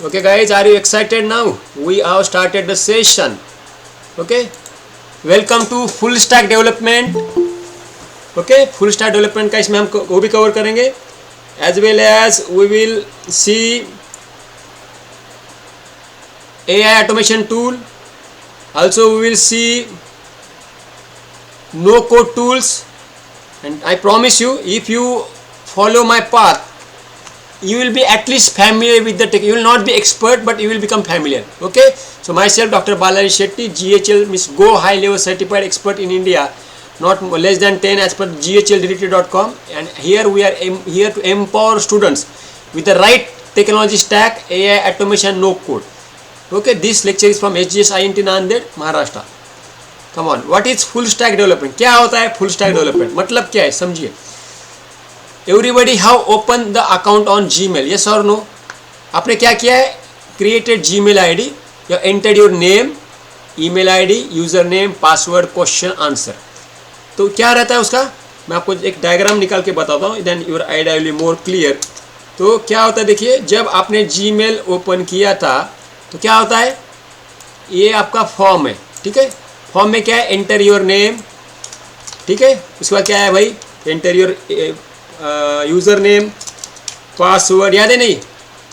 Okay guys, are you excited now? We have started the session. Okay, welcome to full stack development. Okay, full stack development का इसमें हम वो भी cover करेंगे, as well as we will see AI automation tool. Also we will see no code tools, and I promise you, if you follow my path, you will be at least familiar with the tech. You will not be expert, but you will become familiar. Okay, so myself, Dr. Balaji Shetty, GHL means Go High Level Certified Expert in India, not less than 10 as per GHLDDT.com, and here we are here to empower students with the right technology stack, AI automation, no code. Okay, this lecture is from HGS INT Nanded, Maharashtra. Come on, what is full stack development? क्या होता है full stack development? मतलब क्या है समझिए. Everybody have opened the account on Gmail, yes or no? आपने क्या किया है? Created Gmail ID, you entered your name, email ID, username, password, question, answer. तो क्या रहता है उसका? मैं आपको एक डायग्राम निकाल के बताता हूँ, then your idea will be more clear. तो क्या होता है देखिए, जब आपने Gmail ओपन किया था तो क्या होता है, ये आपका फॉर्म है, ठीक है. फॉर्म में क्या है, एंटर योर नेम, ठीक है. उसके बाद क्या है भाई, enter your user name, password, याद है नहीं,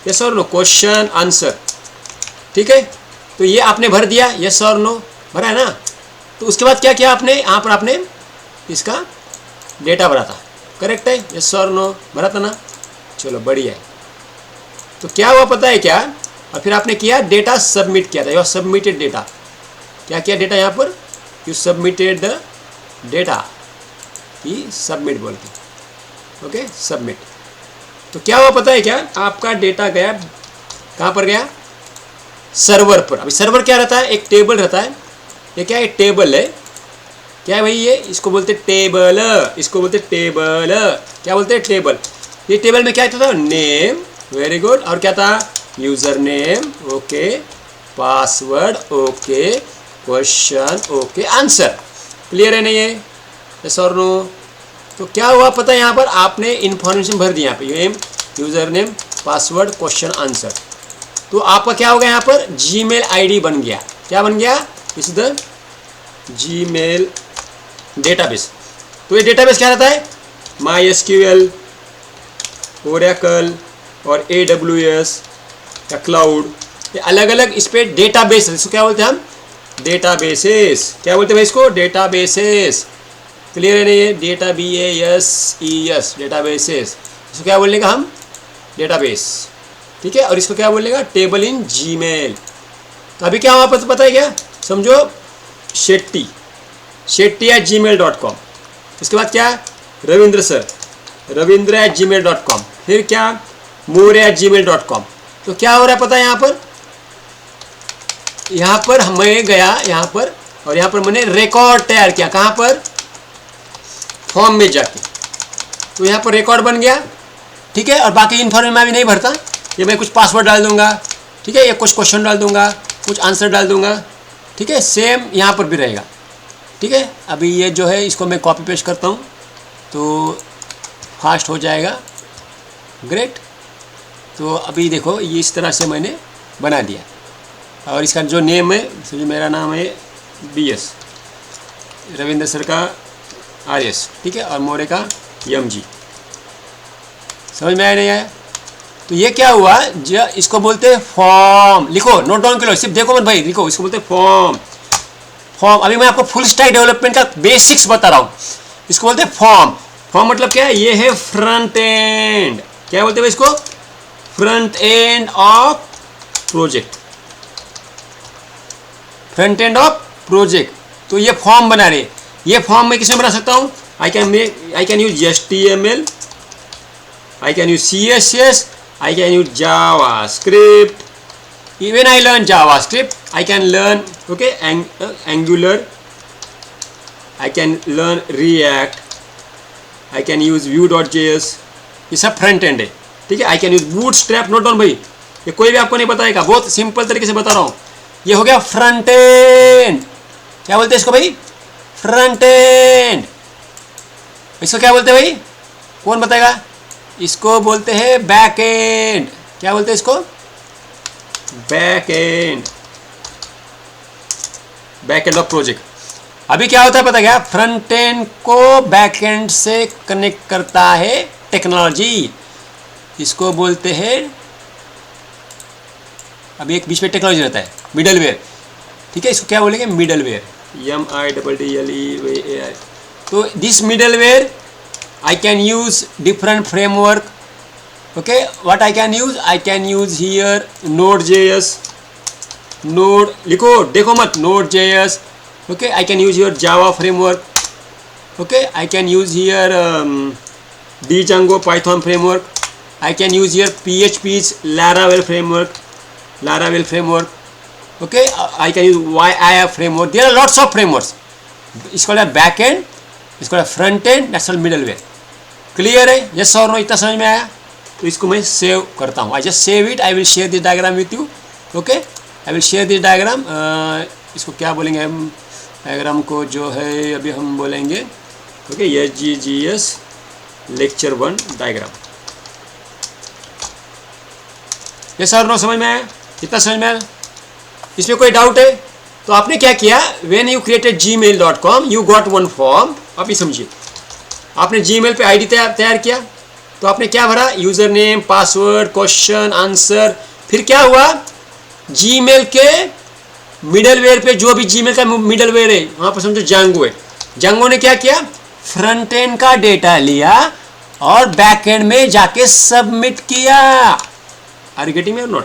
यस और नो, क्वेश्चन आंसर, ठीक है. तो ये आपने भर दिया, यस और नो भरा है ना. तो उसके बाद क्या किया आपने, यहाँ पर आपने इसका डेटा भरा था, करेक्ट है, यस और नो भरा था ना. चलो बढ़िया है. तो क्या हुआ पता है क्या, और फिर आपने किया डेटा सबमिट किया था, यू सबमिटेड डेटा. क्या किया डेटा यहाँ पर, you submitted the data, E submit बोल के, ओके सबमिट. तो क्या हुआ पता है क्या, आपका डेटा गया कहाँ पर गया, सर्वर पर. अभी सर्वर क्या रहता है, एक टेबल रहता है. ये क्या है, टेबल है. क्या है भाई ये, इसको बोलते टेबल, इसको बोलते टेबल. क्या बोलते हैं, टेबल. ये टेबल में क्या था, नेम, वेरी गुड, और क्या था, user name, okay, password, okay, question, okay, answer. Clear है नहीं है, यस और नो. तो क्या हुआ पता है, यहाँ पर आपने इन्फॉर्मेशन भर दी, यहाँ पे name, user name, password, question, answer. तो आपका क्या हो गया, यहाँ पर जीमेल आईडी बन गया. क्या बन गया, इस द जीमेल डेटाबेस. तो ये डेटाबेस क्या रहता है, MySQL, ओरेकल और AWS या क्लाउड, ये अलग अलग इस पर डेटाबेस. इसको क्या बोलते हैं हम, डेटाबेसेस. क्या बोलते हैं भाई इसको, डेटाबेसेस. क्लियर है नहीं है, डेटा BASES, डेटाबेसेस. इसको क्या बोलने का हम, डेटाबेस, ठीक है. और इसको क्या बोलने का, टेबल इन जीमेल. तो अभी क्या हुआ पता है क्या, समझो, शेट्टी @gmail.com. इसके बाद क्या, रविंद्र सर, रविंद्र @gmail.com. फिर क्या, मोरे @gmail.com. तो क्या हो रहा है पता है, यहाँ पर मैं गया यहाँ पर, और यहाँ पर मैंने रिकॉर्ड तैयार किया. कहाँ पर, फॉर्म में जाके. तो यहाँ पर रिकॉर्ड बन गया, ठीक है. और बाकी इन्फॉर्मेशन मैं भी नहीं भरता, ये मैं कुछ पासवर्ड डाल दूंगा, ठीक है, या कुछ क्वेश्चन डाल दूंगा, कुछ आंसर डाल दूंगा, ठीक है. सेम यहाँ पर भी रहेगा, ठीक है. अभी ये जो है इसको मैं कॉपी पेस्ट करता हूँ तो फास्ट हो जाएगा, ग्रेट. तो अभी देखो ये इस तरह से मैंने बना दिया. और इसका जो नेम है, जो मेरा नाम है BS, रविंद्र सर का RS, ठीक है, और मोरे का MG. समझ में आया नहीं आया. तो ये क्या हुआ, जो इसको बोलते हैं फॉर्म. लिखो, नोट डाउन करो, सिर्फ देखो मत भाई, लिखो. इसको बोलते हैं फॉर्म. फॉर्म, अभी मैं आपको फुल स्टैक डेवलपमेंट का बेसिक्स बता रहा हूँ. इसको बोलते हैं फॉर्म. फॉर्म मतलब क्या है, ये है फ्रंट एंड. क्या बोलते हैं इसको, front end of project, front end of project. तो ये फॉर्म बना रहे. ये फॉर्म मैं किसमें बना सकता हूँ, I can use HTML, I can use CSS, I can use JavaScript. Even I learn JavaScript, I can learn okay Angular, I can learn React, I can use Vue.js. ये सब फ्रंट एंड है, ठीक है. I can use bootstrap. Note down भाई, ये कोई भी आपको नहीं बताएगा, बहुत सिंपल तरीके से बता रहा हूँ. ये हो गया फ्रंट एंड. क्या बोलते हैं इसको भाई, फ्रंट एंड. इसको क्या बोलते हैं भाई, कौन बताएगा, इसको बोलते हैं बैक एंड. क्या बोलते हैं इसको, बैक एंड ऑफ प्रोजेक्ट। अभी क्या होता है पता क्या, फ्रंट एंड को बैक एंड से कनेक्ट करता है टेक्नोलॉजी, इसको बोलते हैं, अभी एक बीच में टेक्नोलॉजी रहता है मिडलवेयर, ठीक है, इसको क्या बोलेंगे मिडलवेयर, MIDDLEWAR। तो this middleware I can use different framework, okay, what I can use here Node.js, node लिखो, देखो मत, Node.js, okay, I can use your Java framework, okay, I can use here Django Python framework, I can use here PHP's Laravel framework, okay, I can use YIF framework, there are lots of frameworks, it's called a back end, it's called a front end, that's called middleware। Clear है, yes और no, इतना समझ में आया? तो इसको मैं save करता हूँ, I just save it, I will share this diagram with you, okay, I will share this diagram, इसको क्या बोलेंगे हम डायग्राम को, जो है अभी हम बोलेंगे, ओके, SGGS लेक्चर 1 डायग्राम। ये सर नो समझ में आया, इतना समझ में आया? इसमें कोई डाउट है? तो आपने क्या किया, when you created gmail.com you got one form. आप ये समझिए, आपने Gmail पे आईडी तैयार किया, तो आपने क्या भरा, user name, password, question, answer, फिर क्या हुआ, Gmail के मिडलवेयर पे, जो भी Gmail का मिडलवेयर है वहाँ पर समझो जांगो है, जांगो ने क्या किया, फ्रंट एंड का डेटा लिया और बैक एंड में जाके सबमिट किया। आर यू गेटिंग मी और नॉट?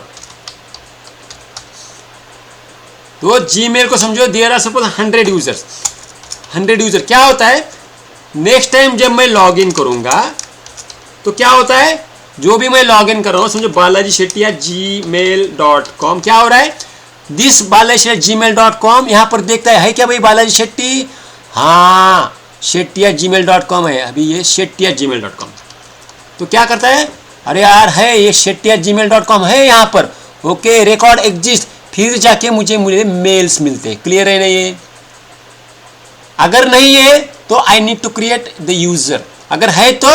तो Gmail को समझो there are suppose 100 users, 100 user. क्या होता है, नेक्स्ट टाइम जब मैं लॉग इन करूंगा तो क्या होता है, जो भी मैं लॉग इन कर रहा हूँ, समझो बालाजी शेट्टी gmail.com, क्या हो रहा है, दिस बालाजी gmail.com, यहाँ पर देखता है क्या भाई बालाजी शेट्टी, हाँ शेट्टी gmail.com है, अभी ये शेट्टी gmail.com। तो क्या करता है, अरे यार है ये शेट्टी gmail.com है यहाँ पर, ओके, रिकॉर्ड एग्जिस्ट, फिर जाके मुझे मेल्स मिलते। क्लियर है ना ये? अगर नहीं है तो I need to create the user, अगर है तो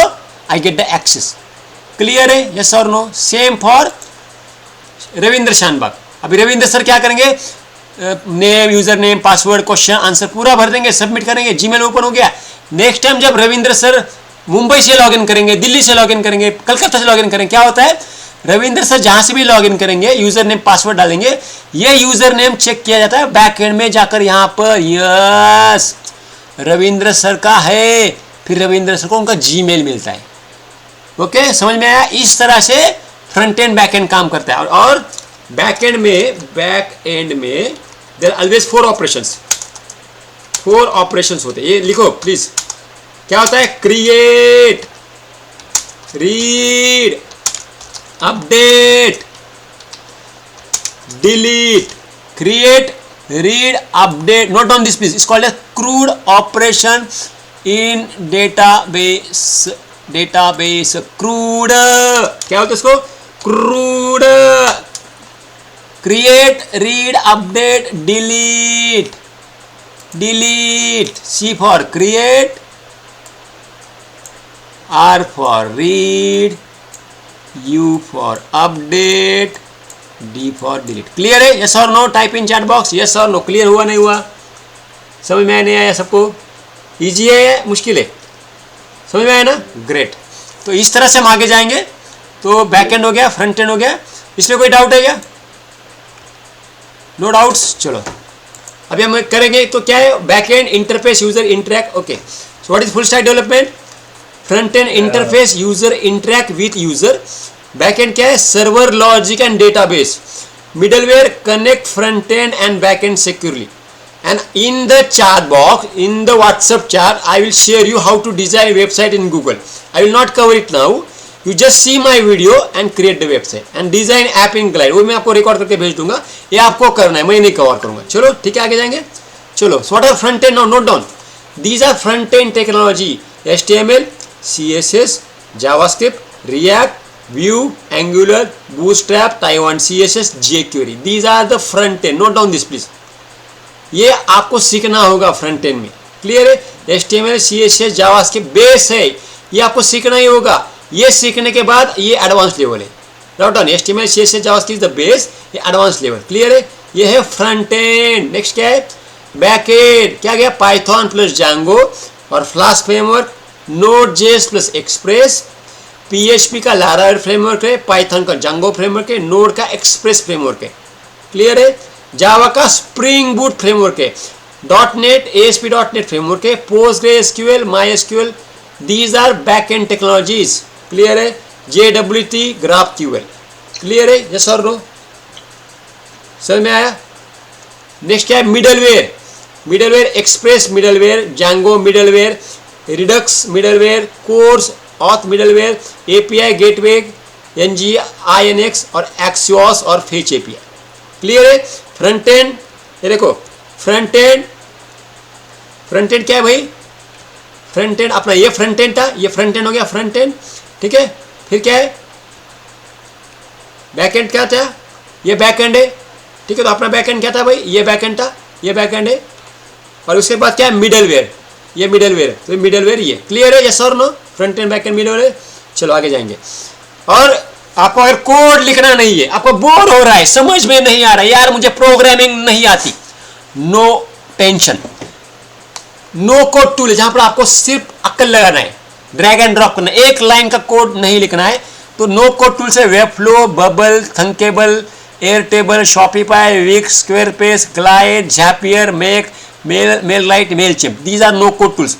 I get the access. Clear है, यस और no? Same for Ravindra Shanbhag. अभी रविंद्र सर क्या करेंगे, name, user name, password, question, answer पूरा भर देंगे, सबमिट करेंगे, जीमेल ओपन हो गया। नेक्स्ट टाइम जब रविंद्र सर मुंबई से लॉगिन करेंगे, दिल्ली से लॉगिन करेंगे, कलकत्ता से लॉगिन करेंगे, क्या होता है, रविंद्र सर जहां से भी लॉगिन करेंगे यूजर नेम पासवर्ड डालेंगे, ये यूजर नेम चेक किया जाता है बैक एंड में जाकर, यहाँ पर यस रविंद्र सर का है, फिर रविंद्र सर को उनका जीमेल मिलता है। ओके, समझ में आया? इस तरह से फ्रंट एंड बैक एंड काम करता है। और बैक एंड में देयर ऑलवेज 4 ऑपरेशंस होते हैं। ये लिखो प्लीज, क्या होता है, create, read, update, delete, create, read, update, note down this please, it's called a CRUD operation in database, CRUD, क्या होता है इसको, CRUD, create, read, update, delete, C for create, R for read, U for update, D for delete। Clear है? Yes और no? Type in chat box yes और no. Clear हुआ नहीं हुआ? समझ में नहीं आया सबको? इजी है या मुश्किल है? समझ में आया ना? ग्रेट। तो इस तरह से हम आगे जाएंगे। तो बैक एंड हो गया, फ्रंट एंड हो गया। इसमें कोई डाउट है क्या? No doubts. चलो अभी हम करेंगे। तो क्या है, back end interface, user interact. Okay, so what is full stack development? Front end interface, user interact with user. Back end क्या है, server logic and database. Middleware connect front end and back end securely. And in the chat box, in the WhatsApp chat, I will share you how to design a website in Google. I will not cover it now. You just see my video and create the website and design app in Glide. वो मैं आपको record करके भेज दूंगा, ये आपको करना है, मैं नहीं कवर करूंगा। चलो ठीक है, आगे जाएंगे। चलो, so what are front end? Now note down. These are front end technology: HTML, CSS, JavaScript, React, Vue, Angular, Bootstrap, Taiwan CSS, jQuery. These are the front end. Note down this please. ये आपको सीखना होगा front end में। Clear है? HTML, CSS, JavaScript base है, ये आपको सीखना ही होगा। ये सीखने के बाद ये एडवांस लेवल है। Write down HTML CSS JavaScript is the base, ये एडवांस लेवल, क्लियर है। ये है फ्रंट एंड। नेक्स्ट क्या है, बैक एंड। क्या गया, पाइथन प्लस जांगो और Flask framework, Node JS plus Express, PHP का लारावेल फ्रेमवर्क है, पाइथन का जांगो फ्रेमवर्क है, नोड का एक्सप्रेस फ्रेमवर्क है, क्लियर है। जावा का स्प्रिंग बूट फ्रेमवर्क है, .NET ASP.NET फ्रेमवर्क है, PostgreSQL, MySQL, these are back end technologies, clear है। JWT, GraphQL, क्लियर है, यस और नो, समझ में आया। नेक्स्ट क्या है, middleware. Middleware Express middleware, Django middleware, Redux middleware, CORS auth middleware, API gateway, NGINX और Axios और फेच API, क्लियर है। फ्रंट एंड, ये देखो फ्रंट एंड, फ्रंट एंड क्या है भाई, फ्रंट एंड अपना ये फ्रंट एंड था, ये फ्रंट एंड हो गया फ्रंट एंड, ठीक है। फिर क्या है, बैक एंड क्या था, ये बैक एंड है, ठीक है। तो अपना बैक एंड क्या था भाई, ये बैक एंड था, ये बैक एंड है। और उसके बाद क्या है, मिडलवेयर, ये मिडलवेयर है, तो मिडलवेयर ये, क्लियर है, यस और no, front end back end middleware. चलो आगे जाएंगे। और आपको अगर कोड लिखना नहीं है, आपको बोर हो रहा है, समझ में नहीं आ रहा है, यार मुझे प्रोग्रामिंग नहीं आती, no tension, no code tool है जहां पर आपको सिर्फ अक्ल लगाना है, ड्रैग एंड ड्रॉप करना है, एक लाइन का कोड नहीं लिखना है। तो नो कोड टूल से Webflow, Bubble, Thunkable, Airtable, Shopify, Wix, Squarespace, Glide, Zapier, Make, Mailerlite, Mailchimp, these are no code tools.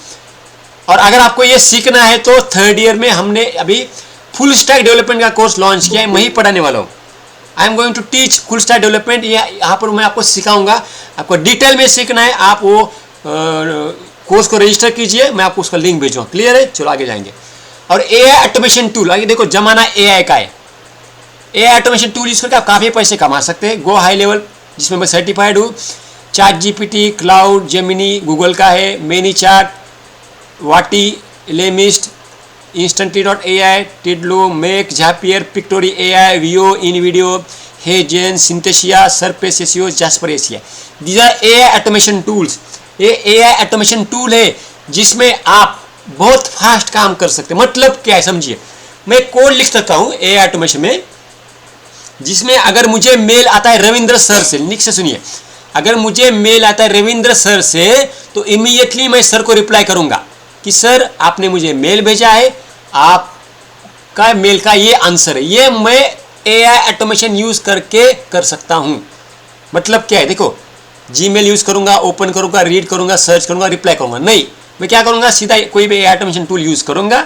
और अगर आपको ये सीखना है तो थर्ड ईयर में हमने अभी फुल स्टैक डेवलपमेंट का कोर्स लॉन्च किया है, मैं ही पढ़ाने वाला हूँ। I am going to teach full stack development, यहाँ पर मैं आपको सिखाऊंगा। आपको डिटेल में सीखना है, आप वो कोर्स को रजिस्टर कीजिए, मैं आपको उसका लिंक भेजूँगा, क्लियर है। चलो आगे जाएंगे। और AI ऑटोमेशन टूल, आगे देखो जमाना AI का है। AI ऑटोमेशन टूल यूज करके आप काफ़ी पैसे कमा सकते हैं। गो हाई लेवल, जिसमें मैं सर्टिफाइड हूँ, ChatGPT, क्लाउड, जेमिनी गूगल का है, ManyChat, Wati, Lemlist, Instantly.ai, Tidio, Make, Zapier, Pictory AI, Veo, InVideo, HeyGen, Synthesia, Surfer SEO, Jasper SEO, these are AI automation tools. ये AI ऑटोमेशन टूल है जिसमें आप बहुत fast काम कर सकते हैं। मतलब क्या है समझिए, मैं कोड लिख सकता हूँ AI ऑटोमेशन में, जिसमें अगर मुझे मेल आता है रविंद्र सर से, निक से सुनिए, अगर मुझे मेल आता है रविंद्र सर से तो इमीडिएटली मैं सर को रिप्लाई करूंगा कि सर आपने मुझे मेल भेजा है, आपका मेल का ये आंसर है। ये मैं AI ऑटोमेशन यूज करके कर सकता हूं। मतलब क्या है, देखो Gmail यूज करूंगा, ओपन करूंगा, रीड करूंगा, सर्च करूंगा, रिप्लाई करूंगा नहीं, मैं क्या करूंगा, सीधा कोई भी AI ऑटोमेशन टूल यूज करूंगा,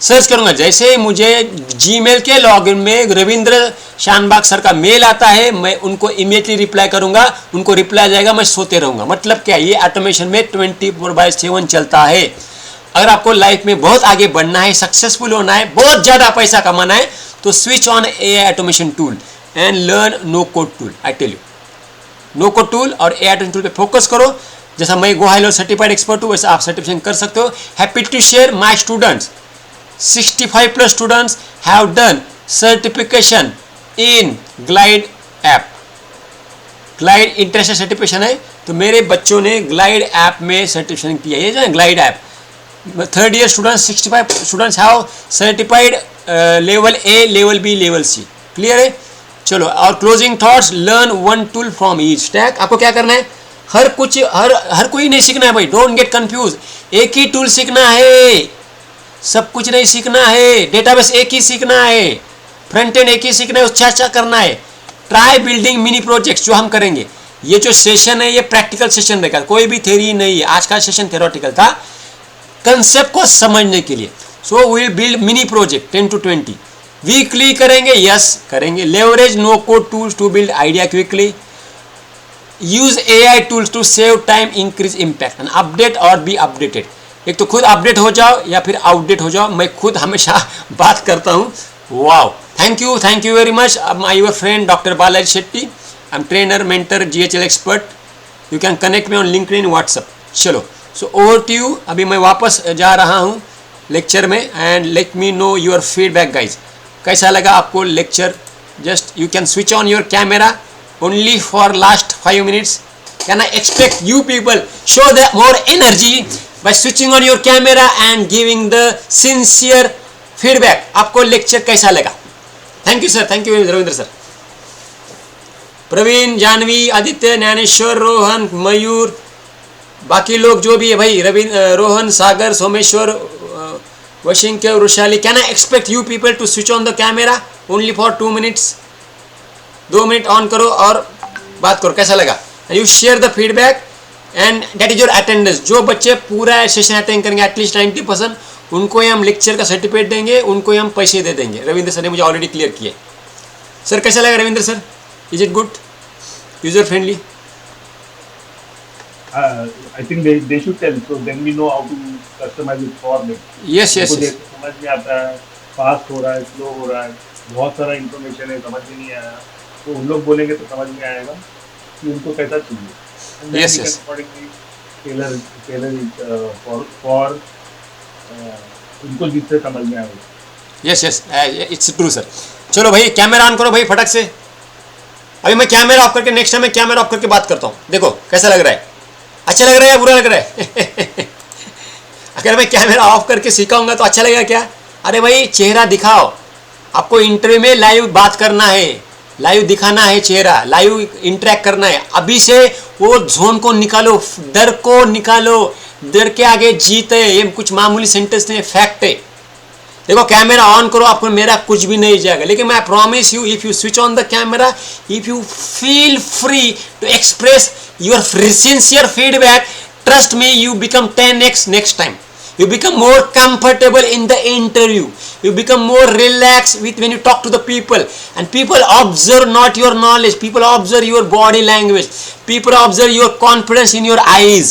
सर्च करूंगा। जैसे मुझे Gmail के लॉगिन में रविंद्र शानबाग सर का मेल आता है, मैं उनको इमीडिएटली रिप्लाई करूंगा, उनको रिप्लाई जाएगा, मैं सोते रहूंगा। मतलब क्या, ये ऑटोमेशन में 24/7 चलता है। अगर आपको लाइफ में बहुत आगे बढ़ना है, सक्सेसफुल होना है, बहुत ज़्यादा पैसा कमाना है, तो switch on AI automation tool and learn no code tool. I tell you, no code tool और AI ऑटोमेशन टूल पे फोकस करो। जैसा मैं go high level certified expert हूँ, वैसे आप सर्टिफिकेशन कर सकते हो। Happy to share my students, 65+ students have done certification in Glide app. Glide international certification है, तो मेरे बच्चों ने ग्लाइड ऐप में सर्टिफिकेशन किया है। ये जो है glide app, third year students 65 students have certified level A, level B, level C, clear है। चलो, और closing thoughts, learn one tool from each stack. आपको क्या करना है, हर कोई नहीं सीखना है भाई, डोंट गेट कंफ्यूज। एक ही टूल सीखना है, सब कुछ नहीं सीखना है। डेटाबेस एक ही सीखना है, फ्रंट एंड एक ही सीखना है, अच्छा करना है। ट्राई बिल्डिंग मिनी प्रोजेक्ट्स, जो हम करेंगे। ये जो सेशन है ये प्रैक्टिकल सेशन रहेगा, कोई भी थ्योरी नहीं है। आज का सेशन थ्योरेटिकल था कंसेप्ट को समझने के लिए। So we will build mini project 10 to 20 weekly करेंगे, यस करेंगे। Leverage no code tools to build idea quickly, use AI tools to save time, increase impact and update और बी अपडेटेड। एक तो खुद अपडेट हो जाओ या फिर आउटडेट हो जाओ, मैं खुद हमेशा बात करता हूँ। Wow, thank you very much. My your friend doctor Balaji Shetty, I am trainer, mentor, GHL expert. You can connect me on LinkedIn, WhatsApp. चलो, सो ओवर टू यू। अभी मैं वापस जा रहा हूँ लेक्चर में, and let me know your feedback guys. कैसा लगा आपको lecture? Just you can switch on your camera only for last 5 minutes. Can I expect you people show the more energy by switching on your camera and giving the sincere feedback? आपको lecture कैसा लगा? Thank you sir, thank you Ravindra sir. Praveen, Janhavi, Aditya, Dnyaneshwar, Rohan, Mayur, बाकी लोग जो भी है भाई, Rohan, Sagar, Someshwar, Vashink, Vrushali. Can I expect you people to switch on the camera only for 2 minutes? 2 minute on करो और बात करो, कैसा लगा? You share the feedback and that is your attendance. जो बच्चे पूरा सेशन अटेंड करेंगे एटलीस्ट 90%, उनको ही हम लेक्चर का सर्टिफिकेट देंगे, उनको ही हम पैसे दे देंगे. रविंद्र सर ने मुझे ऑलरेडी क्लियर किया. सर कैसा लगा Ravindra sir? Is it good, user friendly? I think they should tell, so then we know how to customize it for them. Yes, yes, yes. समझ में आता है, फास्ट हो रहा है, स्लो हो रहा है, बहुत सारा इंफॉर्मेशन है, समझ में नहीं आया, तो उन लोग बोलेंगे तो समझ में आएगा कि उनको कैसा चाहिए. And then Yes, we can yes. accordingly tailor it for उनको जिससे समझ में आएगा. Yes yes, it's true sir. चलो भाई कैमरा ऑन करो भाई फटक से. अभी मैं कैमरा ऑफ करके नेक्स्ट टाइम मैं कैमरा ऑफ करके बात करता हूँ. देखो कैसा लग रहा है, अच्छा लग रहा है या बुरा लग रहा है? अगर मैं कैमरा ऑफ करके सिखाऊंगा तो अच्छा लगेगा क्या? अरे भाई चेहरा दिखाओ. आपको इंटरव्यू में लाइव बात करना है, लाइव दिखाना है चेहरा, लाइव इंटरेक्ट करना है. अभी से वो जोन को निकालो, डर को निकालो. डर के आगे जीत है, ये कुछ मामूली सेंटेंस नहीं, फैक्ट है. देखो कैमरा ऑन करो, आपको मेरा कुछ भी नहीं जाएगा. लेकिन मैं promise you, if you switch on the camera, if you feel free to express your sincere feedback, trust me, you become 10x next time. You become more comfortable in the interview. You become more relaxed when you talk to the people. And people observe not your knowledge. People observe your body language. People observe your confidence in your eyes.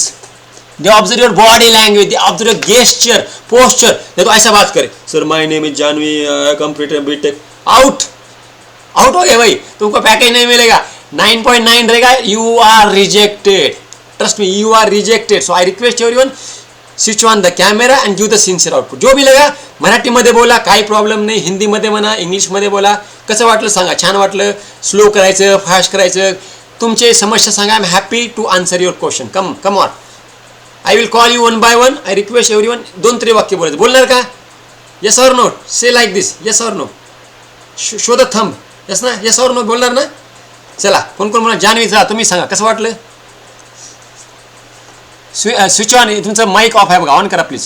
They observe your body language. They observe your gesture, posture. देखो ऐसा बात करे, Sir, my name is Janvi. I completed BTech. Out. Out हो गया भाई. तुमको package नहीं मिलेगा. 9.9 रहेगा. You are rejected. Trust me, you are rejected. So I request everyone, switch on the camera and give the sincere output. जो भी लगा मराठीमध्ये बोला, काही प्रॉब्लेम नाही. हिंदीमध्ये म्हणा, इंग्लिशमध्ये बोला, कसं वाटलं सांगा. छान वाटलं, स्लो करायचं, फास्ट करायचं, तुमचे समस्या सांगा. I am happy to answer your question. Come on. I will call you one by one. I request everyone 2-3 वाक्य बोलायचं. बोलणार का? Yes or no? Say like this, yes or no. Show the thumb. Yes ना, yes or no बोलणार ना? चला, कोण म्हणा? जानवी, जा तुम्ही सांगा कसं वाटलं. Switch on. तुमचं माईक ऑफ आहे बघा, ऑन करा प्लीज.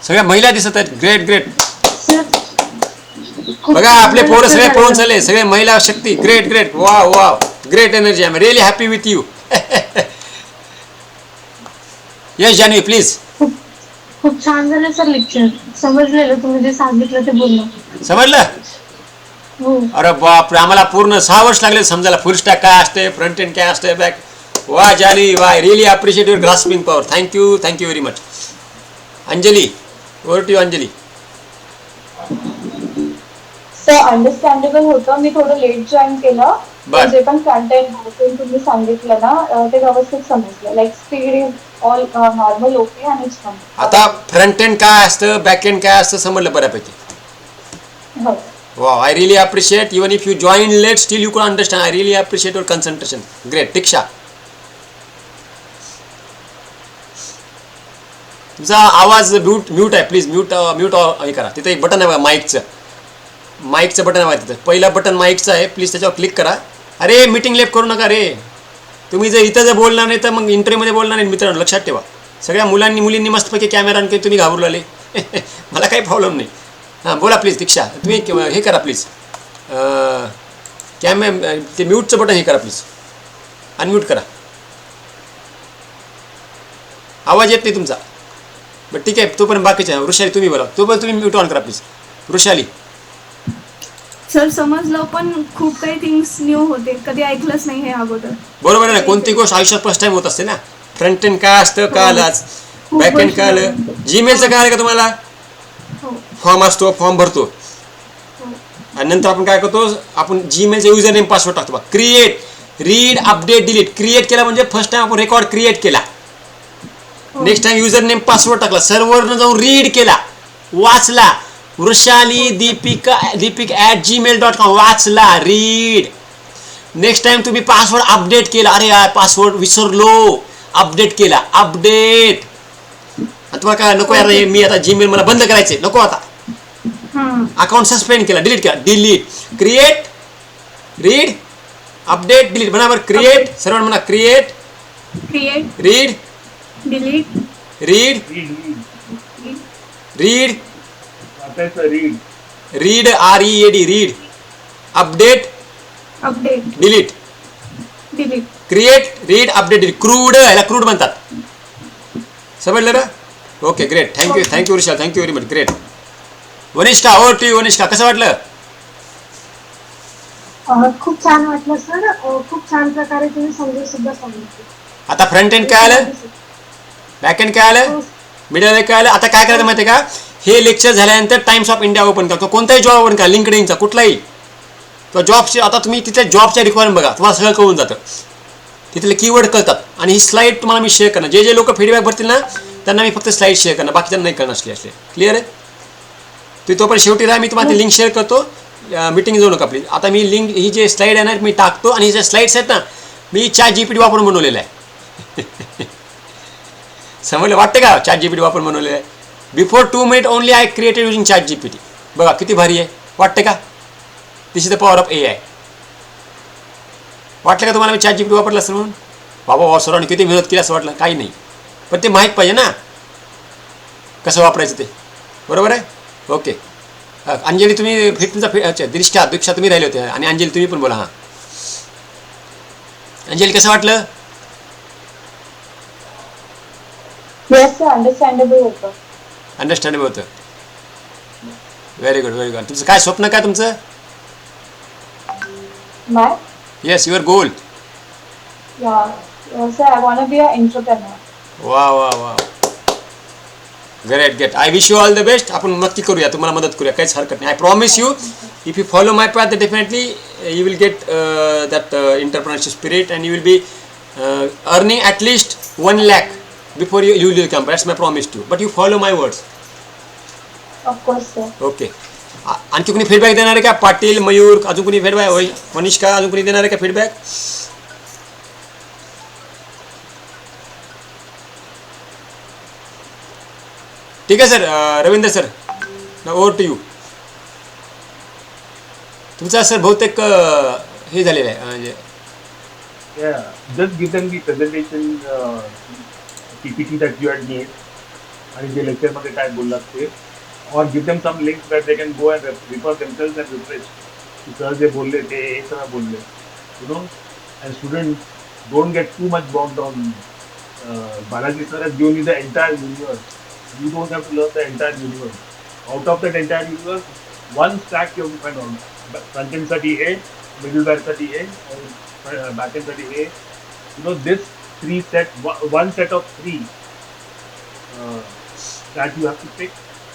सगळ्या महिला दिसत आहेत. Great great. बघा आपले पोरं सगळे पळून चालले, सगळे महिला शक्ती. Great great. Wow wow, great energy. I am really happy with you. Yes Janvi please. खूप छान झालं सर लेक्चर. समजलेलं तुम्ही जे सांगितलं ते बोलणं. समजलं? अरे बापरे, आम्हाला पूर्ण 6 वर्ष लागले समजायला फुल स्टॅक काय असते, फ्रंट एंड काय असते, बॅक. वा जानवी, वा, I really appreciate your grasping power. Thank you very much. Anjali, over to you Anjali. Sir understandable होतं. मी थोडं लेट जॉईन केलं. जे पण फ्रंट एंड तुम्ही सांगितलं ना ते व्यवस्थित समजलं. Like speed is all normal, okay आणि छान. आता फ्रंट एंड काय असतं, बॅक एंड काय असतं समजलं बऱ्यापैकी. हो. Wow, I really appreciate. Even if you join late, still you could understand. I really appreciate your concentration. Great. Diksha. तुमचा आवाज म्यूट आहे. प्लीज म्यूट हे करा. तिथे एक बटन आहे बघा माईकचं बटन आहे तिथं. पहिला बटन माईकचं आहे. प्लीज त्याच्यावर क्लिक करा. अरे मीटिंग लेफ्ट करू नका रे. तुम्ही जर इथं जर बोलणार नाही तर मग इंटरव्ह्यूमध्ये बोलणार नाही. मित्रांनो लक्षात ठेवा. सगळ्या मुलींनी मस्तपैकी कॅमेरा आणून तुम्ही घाबरू लागले. मला काही प्रॉब्लेम नाही. हां बोला प्लीज दीक्षा. तुम्ही हे करा प्लीज, ते म्यूटचं बटन हे करा प्लीज, अनम्यूट करा. आवाज येत नाही तुमचा. बट ठीक आहे, तोपर्यंत बाकीच्या वृषाली तुम्ही बोला. तोपर्यंत तुम्ही म्यूट ऑन करा प्लीज. वृषाली. सर समजलं, पण खूप काही थिंग्स न्यू होते, कधी ऐकलंच नाही हे अगोदर. बरोबर आहे ना. कोणती गोष्ट आयुष्यात फर्स्ट टाइम होत असते ना. फ्रंट एंड काय असतं कळालं, आज बॅक एंड कळालं. जीमेलचं काय आहे का तुम्हाला? फॉर्म असतो, फॉर्म भरतो आणि नंतर आपण काय करतो, आपण जीमेलचे युजर नेम पासवर्ड टाकतो बघा. Create, read, update, delete. Create केला म्हणजे फर्स्ट टाइम आपण रेकॉर्ड क्रिएट केला. Next time user name password टाकला, सर्व्हरनं जाऊन रीड केला, वाचला. वृषाली dipik@gmail.com वाचला, रीड. नेक्स्ट टाइम तुम्ही पासवर्ड अपडेट केला, अरे यार पासवर्ड विसरलो, अपडेट केला, अपडेट. आणि तुम्हाला काय नको यार मी आता जीमेल मला बंद करायचे नको आता हां अकाउंट सस्पेंड केला डिलीट केला delete create read update delete म्हणा बरं क्रिएट सर्वांना म्हणा create create read delete read read वाचायचं read read READ read update update delete delete create read update delete CRUD ह्याला क्रूड म्हणतात समजलं ना okay great thank you Vishal thank you very much great Vanishtha over to you Vanishtha कसं वाटलं खूप छान वाटलं सर खूप छान प्रकारे तुम्ही समजून सुद्धा सांगितलं आता फ्रंट एंड काय आलं बॅक एंड काय आलं मिडल एंड काय आलं आता काय करायचं माहिती आहे का हे लेक्चर झाल्यानंतर टाइम्स ऑफ इंडिया ओपन करा कोणताही जॉब ओपन करा लिंकडिनचा कुठलाही किंवा जॉबची आता तुम्ही तिथल्या जॉबच्या रिक्वायरमेंट बघा तुम्हाला सगळं कळून जातं तिथले कीवर्ड कळतात आणि ही स्लाईड तुम्हाला मी शेअर करणार जे लोक फीडबॅक भरतील ना त्यांना मी फक्त स्लाईड शेअर करणार बाकीच्यांना नाही करणार असले क्लिअर आहे तुम्ही तोपर्यंत शेवटी राहा मी तुम्हाला लिंक शेअर करतो मीटिंग जाऊ नका प्लीज आता मी लिंक ही जे स्लाईड आहे ना मी टाकतो आणि ज्या स्लाईड्स आहेत ना मी ChatGPT वापरून बनवलेलं आहे समजलं वाटतं का ChatGPT वापरून बनवलेलं आहे before 2 minute only I created using ChatGPT बघा किती भारी आहे वाटतं का this is the power of AI वाटलं का तुम्हाला मी ChatGPT वापरलं असेल म्हणून बाबा सरांनी किती मेहनत केली असं वाटलं काही नाही पण ते माहीत पाहिजे ना कसं वापरायचं ते बरोबर आहे ओके अंजली तुम्ही तुमचा दृष्टा दीक्षा तुम्ही राहिले होते आणि अंजली तुम्ही पण बोला हां अंजली कसं वाटलं येस सर अंडरस्टँडेबल होतं अंडरस्टँडेबल होतं व्हेरी गुड तुमचं काय स्वप्न काय तुमचं माय येस युअर गोल या sir I want be a entrepreneur वा वा वा great I wish you all the best आपण नक्की करूया तुम्हाला मदत करूया काहीच हरकत नाही I promise you if you follow my path definitely you will get that entrepreneurship spirit and you will be earning at least 1 lakh before you will come that's my promise to but you follow my words of course sir okay आणखी कोणी feedback देणार आहे का पाटील मयूर अजून कोणी feedback Manishka अजून कोणी देणार आहे का फीडबॅक ठीक आहे sir Ravindra sir over to you तुमचा सर बहुतेक हे झालेलं आहे म्हणजे Yeah, just give them the presentation PPT that you had made आणि जे लेक्चर मध्ये काय बोललात ते or give them some links that they can go and refer themselves and refresh की सर जे बोलले ते हे सगळं बोलले you know and students don't get too much bogged down Balaji sir has given you the entire universe you don't have to learn the entire universe out of that entire universe one stack you have to find out front end साठी A middleware साठी A backend साठी A you know this one set of three that you have to pick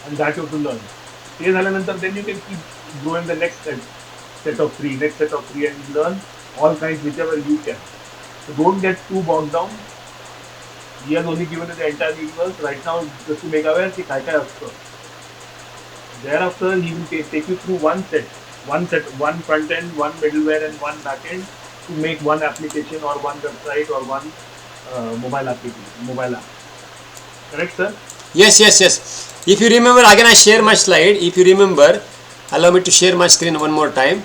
and that you have to learn ते झाल्यानंतर then you can keep growing the next set of three and you learn all kinds whichever you can so don't get too bogged down he has only given you the entire universe right now just to make aware की काय असतं thereafter he will take you through one front end one middleware and one back end to make one application or one website or one mobile app. Correct, sir? yes if you remember again I share my slide if you remember allow me to share my screen one more time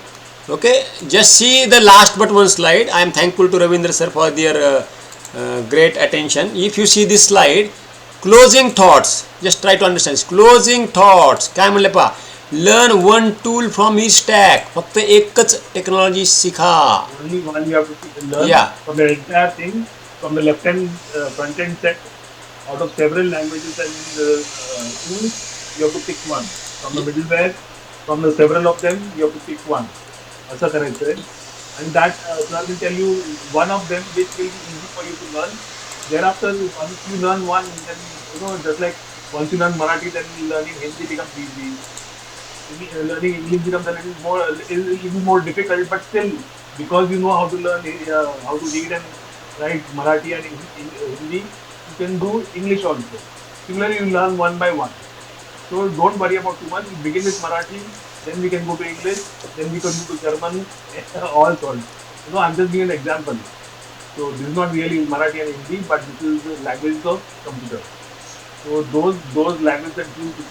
okay just see the last but one slide I am thankful to Ravindra sir for their great attention if you see this slide closing thoughts just try to understand closing thoughts काय म्हणले पहा learn one tool from each stack फक्त एकच technology शिका Only one you have to learn Yeah. from the entire thing from the left hand front end set out of several languages and tools you have to pick one from the middleware from the several of them you have to pick one असं करायचं आहे and that sir will tell you one of them which will be easy for you to learn thereafter once you learn one then you know just like once you learn Marathi then learning Hindi becomes easy learning English becomes a little more difficult but still because you know how to learn how to read and write Marathi and Hindi you can do English also similarly you learn one by one so don't worry about too much you begin with Marathi then we can go to English then we can go to German all sorts you know I'm just giving an example so this is not really Marathi and Hindi but this is the language of computer So those languages and tools if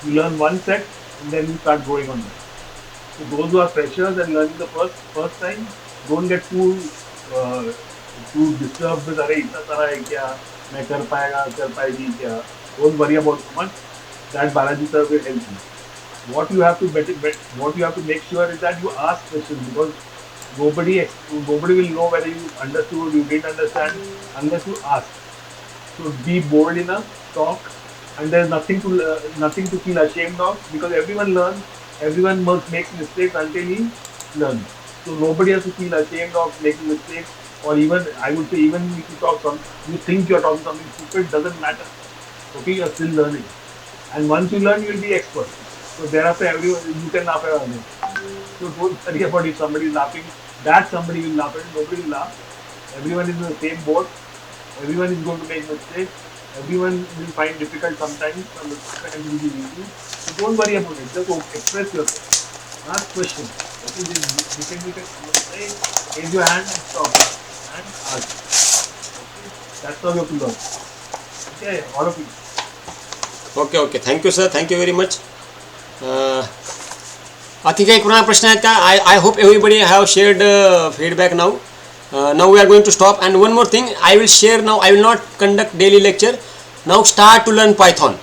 you learn one set and then you start growing on that. So those who are freshers and learning the first time, don't get uh, too disturbed with अरे इतना सारा है क्या मैं कर पाएगी क्या. Don't worry about too much. That Balaji sir will help you. What you have to what you have to make sure is that you ask questions, because nobody will know whether you understood, you didn't understand unless you ask. So be bold enough, talk, and there's nothing to feel ashamed of, because everyone learns, everyone makes mistakes until he learns. So nobody has to feel ashamed of making mistakes, or even I would say even if you think you're talking something stupid, doesn't matter. Okay, you're still learning, and once you learn, you'll be expert. So thereafter, you can laugh at others. So don't worry about if somebody is laughing. That somebody will laugh at. Nobody will laugh. Everyone is in the same boat. Everyone is going to make mistakes. Everyone will find difficult sometimes. Sometimes it will be easy. So don't worry about it. Just express yourself. Ask questions. Okay, you can say, raise your hand and stop and ask. Okay, that's how you have to learn. Okay, all of you. Okay. Thank you, sir. Thank you very much. बाकी काही कोणाला प्रश्न आहेत का? I hope everybody have shared feedback now. Now we are going to stop, and one more thing I will share now. I will not conduct daily lecture. Now start to learn Python.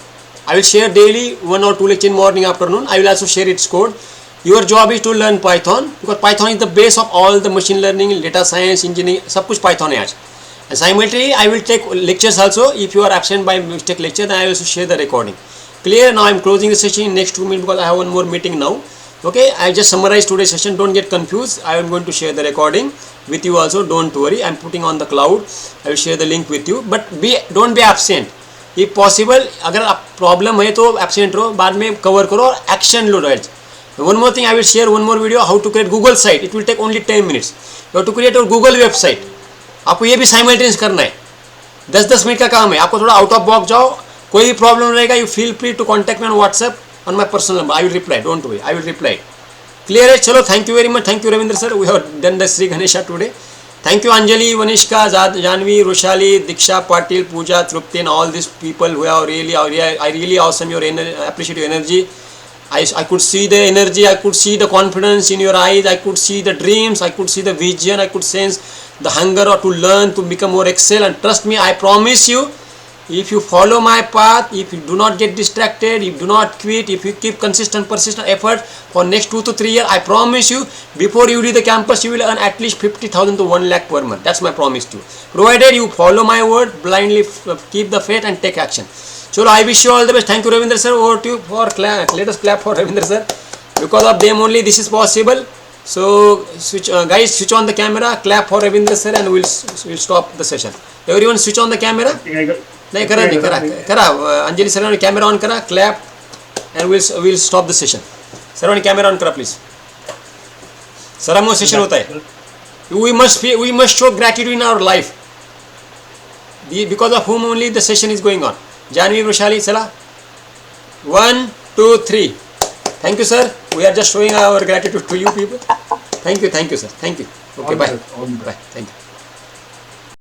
I will share daily 1 or 2 lecture in morning, afternoon. I will also share its code. Your job is to learn Python, because Python is the base of all the machine learning, data science, engineering. सब कुछ Python है आज. And simultaneously I will take lectures also. If you are absent by mistake lecture, then I will also share the recording. Clear? Now I am closing the session in next 2 minutes, because I have one more meeting now. Okay, I just summarized today's session. Don't get confused. I am going to share the recording with you also. Don't worry. I am putting on the cloud. I will share the link with you. But don't be absent. If possible, अगर problem है तो absent रहो, बाद में cover करो और action low right. One more thing, I will share one more video how to create Google site. It will take only 10 minutes. You have to create your Google website. आपको ये भी simultaneous करना है. 10-10 minute का काम है. आपको थोड़ा out of box जाओ. कोई भी problem रहेगा, you feel free to contact me on WhatsApp on my personal number. I will reply. Don't worry. I will reply. Clear है? चलो, thank you very much. Thank you Ravindra sir. We have done the Sri Ganesha today. Thank you Anjali, Vanishka, Janvi, Roshali, Diksha, Patil, Pooja, Trupti, and all these people who are really, I really awesome your energy. I appreciate your energy. I could see the energy, I could see the confidence in your eyes, I could see the dreams, I could see the vision, I could sense the hunger to learn, to become more excel. And trust me, I promise you, if you follow my path, if you do not get distracted, if you do not quit, if you keep persistent effort for next 2 to 3 years, I promise you, before you leave the campus, you will earn at least 50,000 to 1 lakh per month. That's my promise to you. Provided you follow my word, blindly keep the faith and take action. Chalo, I wish you all the best. Thank you Ravindra sir. Over to you for clap. Let us clap for Ravindra sir. Because of them only this is possible. So guys, switch on the camera, clap for Ravindra sir, and we'll stop the session. Everyone switch on the camera. नहीं करा Anjali sir ने camera on करा, clap, and will stop the session. Sir ने camera on करा please. Sir हम session होता है. we must show gratitude in our life, because of whom only the session is going on. Janvi, Roshali, Sala. 1, 2, 3. Thank you sir. We are just showing our gratitude to you people. Thank you sir. Thank you. Okay, bye. Thank you.